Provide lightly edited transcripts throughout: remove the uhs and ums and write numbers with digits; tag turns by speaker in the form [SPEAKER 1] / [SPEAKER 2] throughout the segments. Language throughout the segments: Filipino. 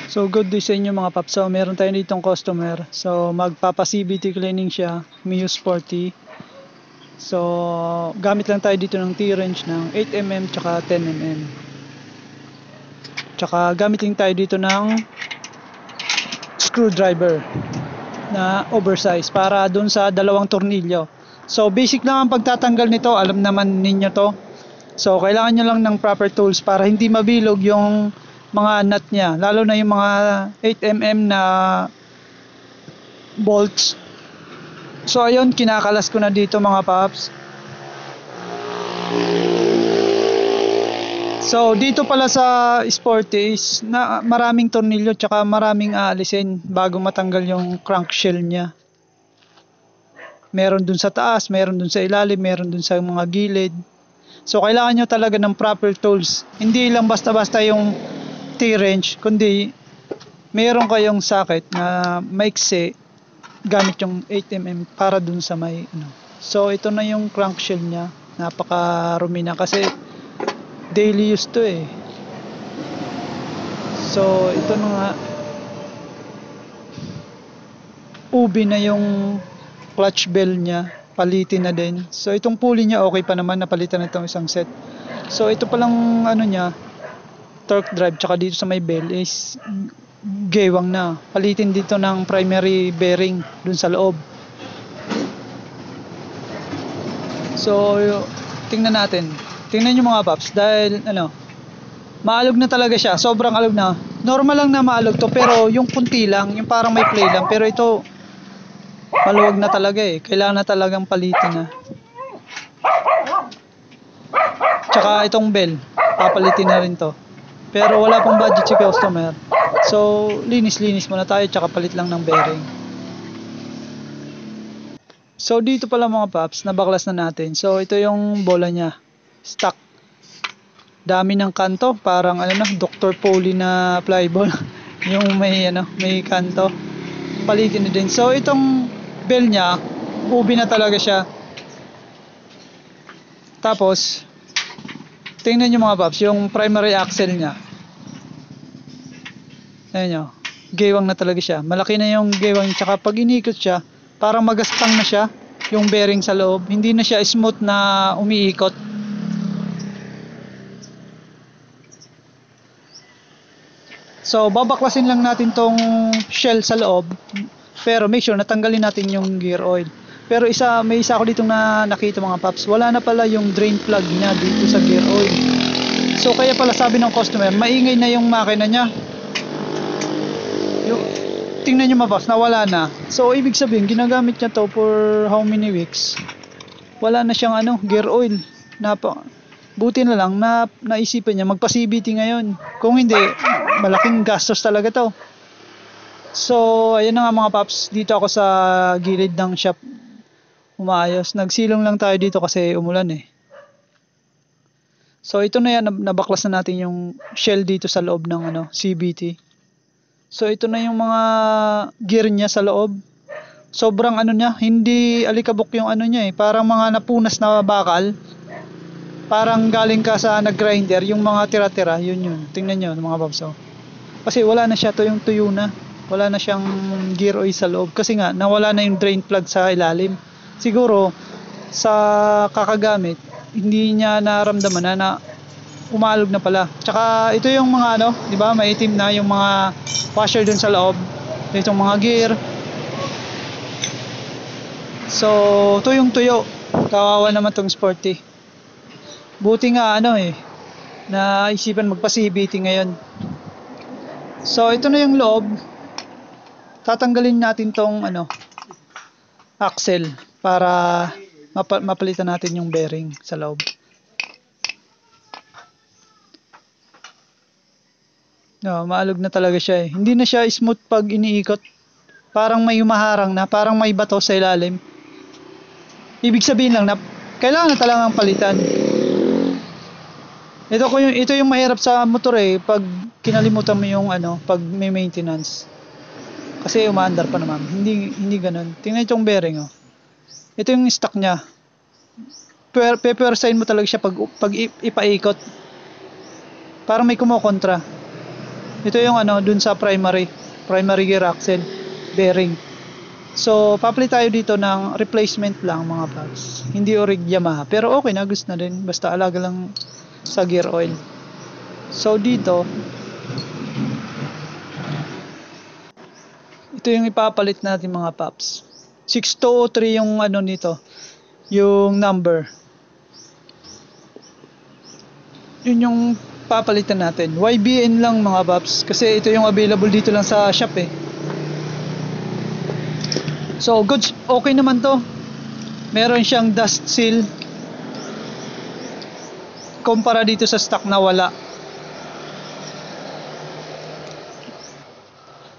[SPEAKER 1] So good day sa inyo mga paps. So meron tayo ditong customer. So magpapa CVT cleaning siya, Mio Sporty. So gamit lang tayo dito ng T-wrench ng 8mm tsaka 10mm. Tsaka gamit din tayo dito ng screwdriver na oversize para dun sa dalawang tornilyo. So basic lang ang pagtatanggal nito, alam naman ninyo to. So kailangan nyo lang ng proper tools para hindi mabilog yung mga nut niya, lalo na yung mga 8mm na bolts. So ayun, kinakalas ko na dito mga paps. So dito pala sa Sporty is na maraming tornilyo tsaka maraming aalisin bago matanggal yung crankshell niya. Meron dun sa taas, meron dun sa ilalim, meron dun sa mga gilid. So kailangan nyo talaga ng proper tools. Hindi lang basta-basta yung T-wrench, kundi meron kayong socket na maiksi gamit yung 8mm para dun sa may ano. So ito na yung crankshell niya. Napakarumi na kasi daily use to eh. So ito na nga, ubi na yung clutch bell niya, palitin na din. So itong pulley niya okay pa naman, napalitan na itong isang set. So ito palang ano niya, torque drive, tsaka dito sa may bell is gewang na. Palitin dito ng primary bearing dun sa loob. So tingnan natin. Tingnan nyo mga paps, dahil ano, maalog na talaga siya, sobrang alog na. Normal lang na maalog to, pero yung kunti lang, yung parang may play lang. Pero ito maluwag na talaga eh. Kailangan na talagang palitin na. Tsaka itong bell, papalitin na rin to. Pero wala pang budget si customer. So linis-linis muna tayo, tsaka palit lang ng bearing. So dito pala mga paps, nabaklas na natin. So ito yung bola niya, stock. Dami ng kanto, parang ano na, Dr. Polly na flyball. Yung may ano, may kanto. Palitin na din. So itong bell niya, ubi na talaga siya. Tapos tingnan nyo mga paps, yung primary axle niya. Ayan nyo, gewang na talaga siya. Malaki na yung gewang, tsaka pag inikot siya, parang magastang na siya yung bearing sa loob. Hindi na siya smooth na umiikot. So babaklasin lang natin tong shell sa loob, pero make sure natanggalin natin yung gear oil. Pero may isa ako ditong nakita mga paps, wala na pala yung drain plug niya dito sa gear oil. So kaya pala sabi ng customer, maingay na yung makina niya. Tingnan nyo mga paps, nawala na. So ibig sabihin, ginagamit niya to for how many weeks? Wala na siyang ano, gear oil. Buti na lang na naisipan niya magpa-CVT ngayon. Kung hindi, malaking gastos talaga to. So ayun na nga mga paps, dito ako sa gilid ng shop umaayos. Nagsilong lang tayo dito kasi umulan eh. So ito na yan, nabaklas na natin yung shell dito sa loob ng ano, CVT. So ito na yung mga gear niya sa loob. Sobrang ano niya, hindi alikabok yung ano niya eh. Parang mga napunas na bakal. Parang galing ka sa nag-grinder, yung mga tira-tira, yun. Tingnan nyo mga paps. Kasi wala na siya, to yung tuyo na. Wala na siyang gear oil sa loob. Kasi nga, nawala na yung drain plug sa ilalim. Siguro, sa kakagamit, hindi niya naramdaman na umalog na pala. Tsaka ito yung mga ano, di ba, maitim na yung mga washer dun sa loob. Itong mga gear. So, ito yung tuyo. Kawawa naman tong Sporty. Buti nga ano eh, naisipan magpa-CVT ngayon. So ito na yung loob. Tatanggalin natin tong ano, axle para mapalitan natin yung bearing sa loob. No, maalog na talaga siya eh. Hindi na siya smooth pag iniikot. Parang may humaharang na, parang may bato sa ilalim. Ibig sabihin lang na kailangan na talagang palitan. Ito yung mahirap sa motor eh, pag kinalimutan mo yung ano, pag may maintenance. Kasi umaandar pa naman. Hindi ganoon. Tingnan itong bearing oh. Ito yung stock niya. Pepersign mo talaga siya pag ipaikot. Parang may kumokontra. Ito yung ano, dun sa primary gear axle bearing. So, papalit tayo dito ng replacement lang mga paps. Hindi orig Yamaha. Pero okay na, gusto na din. Basta alaga lang sa gear oil. So, dito, ito yung ipapalit natin mga paps. 6203 yung ano nito. Yung number. Yun yung papalitan natin. YBN lang mga paps. Kasi ito yung available dito lang sa shop eh. So, goods, okay naman to. Meron siyang dust seal. Kumpara dito sa stock na wala.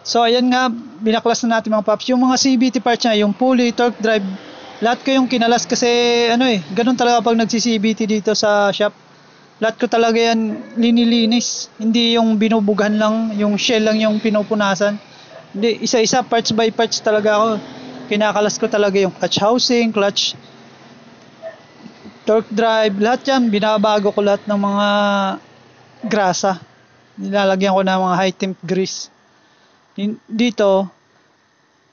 [SPEAKER 1] So, ayan nga, binaklas na natin mga paps. Yung mga CVT parts niya, yung pulley, torque drive, lahat ko yung kinalas kasi, ano eh, ganun talaga pag nagsi-CVT dito sa shop. Lahat ko talaga yan linilinis. Hindi yung binubugahan lang, yung shell lang yung pinupunasan. Hindi, isa-isa, parts by parts talaga ako. Kinakalas ko talaga yung clutch housing, clutch, torque drive, lahat yan. Binabago ko lahat ng mga grasa. Nilalagyan ko ng mga high temp grease. Dito,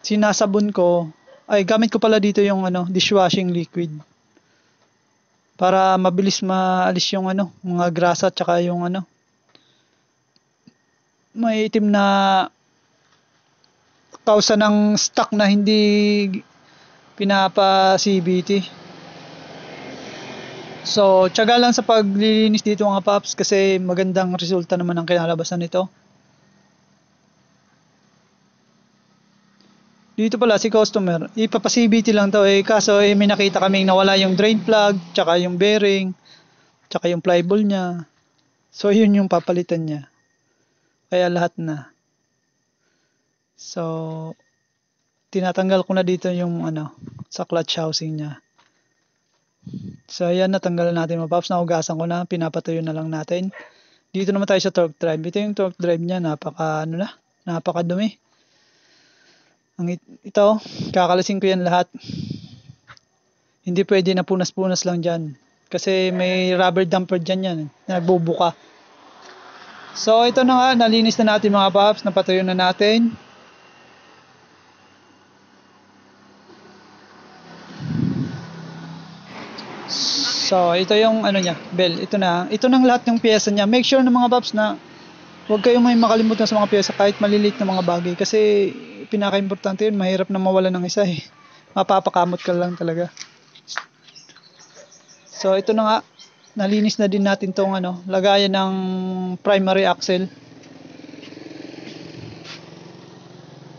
[SPEAKER 1] sinasabon ko, ay gamit ko pala dito yung ano, dishwashing liquid. Para mabilis maalis yung ano, mga grasa at saka yung ano, may itim na kausa ng stock na hindi pinapa CVT. So, tiyaga lang sa paglilinis dito mga paps kasi magandang resulta naman ang kinalabasan nito. Dito pala si customer, ipapa-CVT lang to eh, kaso eh, may nakita kaming nawala yung drain plug, tsaka yung bearing, tsaka yung flyball niya. So, yun yung papalitan niya. Kaya lahat na. So, tinatanggal ko na dito yung ano, sa clutch housing niya. So, ayan, natanggalan natin mga paps. Nahugasan ko na, pinapatuyo na lang natin. Dito naman tayo sa torque drive. Ito yung torque drive niya, napakadumi. Ito, kakalasin ko yan lahat. Hindi pwede na punas-punas lang dyan. Kasi may rubber damper dyan yan, nagbubuka. So, ito na nga, nalinis na natin mga paps, napatuyo na natin. So, ito yung ano niya, bell. Ito na. Ito nang lahat ng piyesa niya. Make sure na mga paps na huwag kayong may makalimutan sa mga piyesa kahit maliliit na mga bagay. Kasi pinaka-importante yun, mahirap na mawala ng isa eh. Mapapakamot ka lang talaga. So, ito na nga. Nalinis na din natin tong ano, lagayan ng primary axle.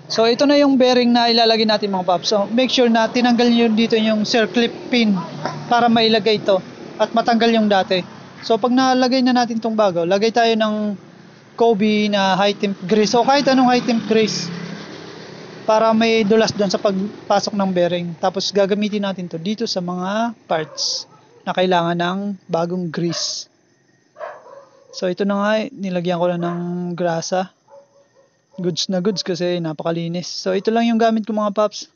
[SPEAKER 1] So, ito na yung bearing na ilalagay natin mga paps. So, make sure na tinanggal nyo dito yung circlip pin para mailagay ito at matanggal yung dati. So, pag nalagay na natin itong bago, lagay tayo ng Kobe na high temp grease. So, kahit anong high temp grease para may dulas doon sa pagpasok ng bearing. Tapos, gagamitin natin to dito sa mga parts na kailangan ng bagong grease. So, ito na nga, nilagyan ko na ng grasa. Goods na goods kasi napakalinis. So, ito lang yung gamit ko mga paps.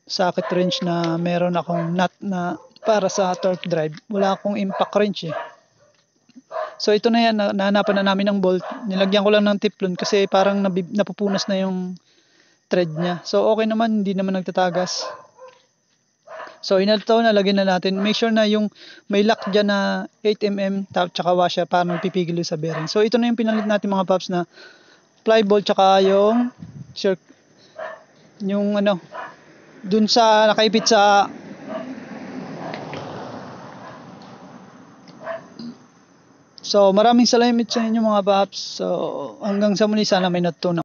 [SPEAKER 1] Socket wrench na meron akong nut na para sa torque drive. Wala akong impact wrench eh. So, ito na yan. Nahanapan na namin ng bolt. Nilagyan ko lang ng tiplon kasi parang napupunas na yung thread niya. So, okay naman. Hindi naman nagtatagas. So, inalto, nalagyan na natin. Make sure na yung may lock dyan na 8mm tsaka washer para magpipigil sa bearing. So, ito na yung pinalit natin mga paps na fly ball tsaka yung ano dun sa nakaipit sa so maraming salamat sa inyo mga paps. So hanggang sa muli, sana may natutunan.